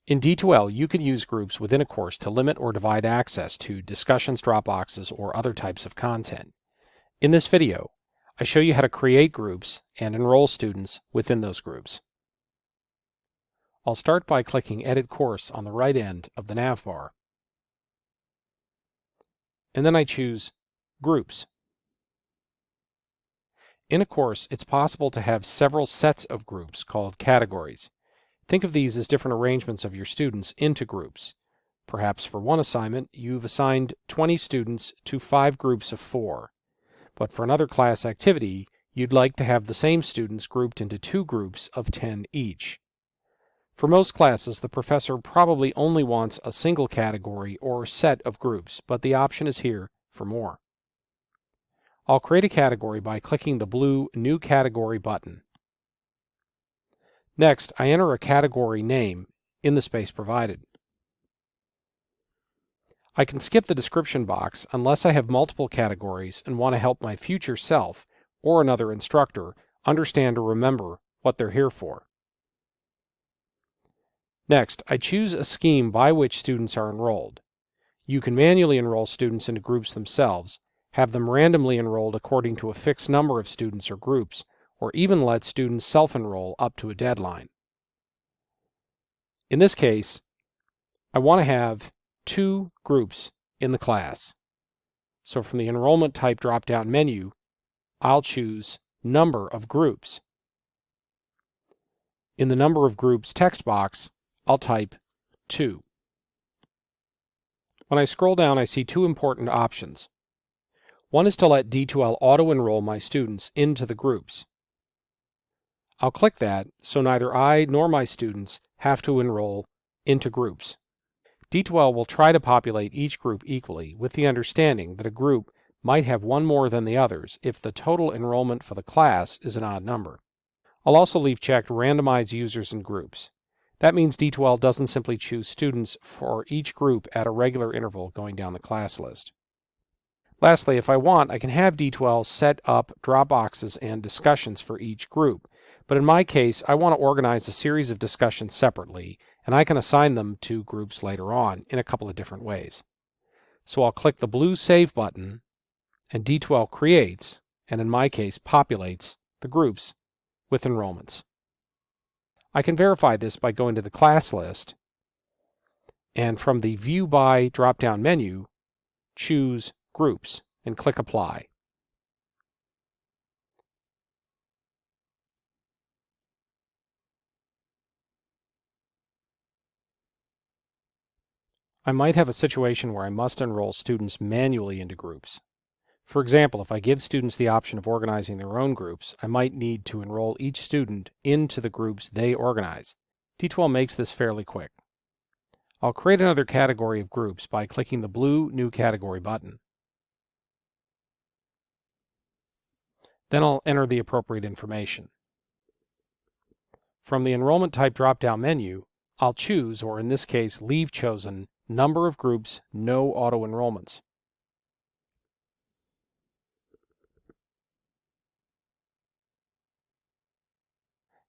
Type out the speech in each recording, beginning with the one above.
In D2L, you can use groups within a course to limit or divide access to discussions, Dropboxes, or other types of content. In this video, I show you how to create groups and enroll students within those groups. I'll start by clicking Edit Course on the right end of the navbar. And then I choose Groups. In a course, it's possible to have several sets of groups called categories. Think of these as different arrangements of your students into groups. Perhaps for one assignment, you've assigned 20 students to 5 groups of 4. But for another class activity, you'd like to have the same students grouped into 2 groups of 10 each. For most classes, the professor probably only wants a single category or set of groups, but the option is here for more. I'll create a category by clicking the blue New Category button. Next, I enter a category name in the space provided. I can skip the description box unless I have multiple categories and want to help my future self or another instructor understand or remember what they're here for. Next, I choose a scheme by which students are enrolled. You can manually enroll students into groups themselves, have them randomly enrolled according to a fixed number of students or groups, or even let students self-enroll up to a deadline. In this case, I want to have 2 groups in the class. So from the Enrollment Type drop-down menu, I'll choose Number of Groups. In the Number of Groups text box, I'll type 2. When I scroll down, I see 2 important options. One is to let D2L auto-enroll my students into the groups. I'll click that so neither I nor my students have to enroll into groups. D2L will try to populate each group equally, with the understanding that a group might have one more than the others if the total enrollment for the class is an odd number. I'll also leave checked Randomize Users and Groups. That means D2L doesn't simply choose students for each group at a regular interval going down the class list. Lastly, if I want, I can have D2L set up Dropboxes and discussions for each group. But in my case, I want to organize a series of discussions separately, and I can assign them to groups later on in a couple of different ways. So I'll click the blue Save button, and D2L creates, and in my case populates, the groups with enrollments. I can verify this by going to the class list, and from the View By drop-down menu, choose Groups and click Apply. I might have a situation where I must enroll students manually into groups. For example, if I give students the option of organizing their own groups, I might need to enroll each student into the groups they organize. D2L makes this fairly quick. I'll create another category of groups by clicking the blue New Category button. Then I'll enter the appropriate information. From the Enrollment Type drop-down menu, I'll choose, or in this case leave chosen, Number of Groups, No Auto-Enrollments.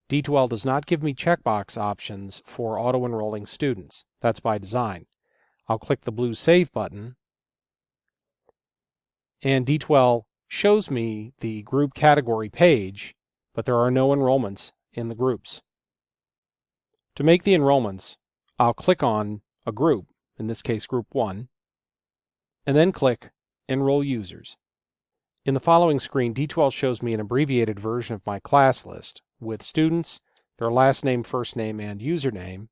D2L does not give me checkbox options for auto-enrolling students. That's by design. I'll click the blue Save button, and D2L shows me the group category page, but there are no enrollments in the groups. To make the enrollments, I'll click on a group, in this case Group 1, and then click Enroll Users. In the following screen, D2L shows me an abbreviated version of my class list with students, their last name, first name, and username,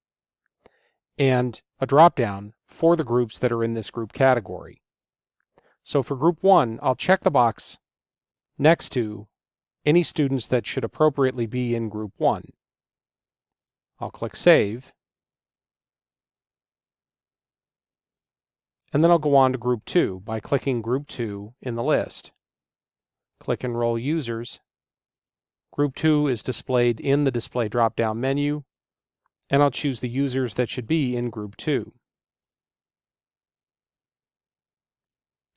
and a drop-down for the groups that are in this group category. So for Group 1, I'll check the box next to any students that should appropriately be in Group 1. I'll click Save, and then I'll go on to Group 2 by clicking Group 2 in the list. Click Enroll Users. Group 2 is displayed in the Display drop-down menu, and I'll choose the users that should be in Group 2.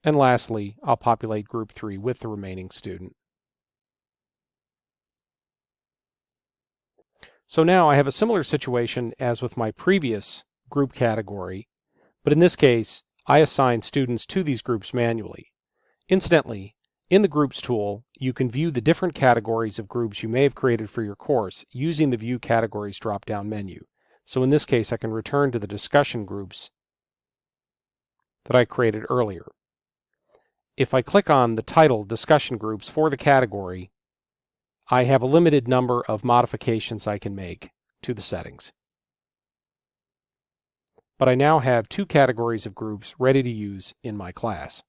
And lastly, I'll populate Group 3 with the remaining student. So now I have a similar situation as with my previous group category, but in this case, I assign students to these groups manually. Incidentally, in the Groups tool, you can view the different categories of groups you may have created for your course using the View Categories drop-down menu. So in this case, I can return to the discussion groups that I created earlier. If I click on the title Discussion Groups for the category, I have a limited number of modifications I can make to the settings. But I now have two categories of groups ready to use in my class.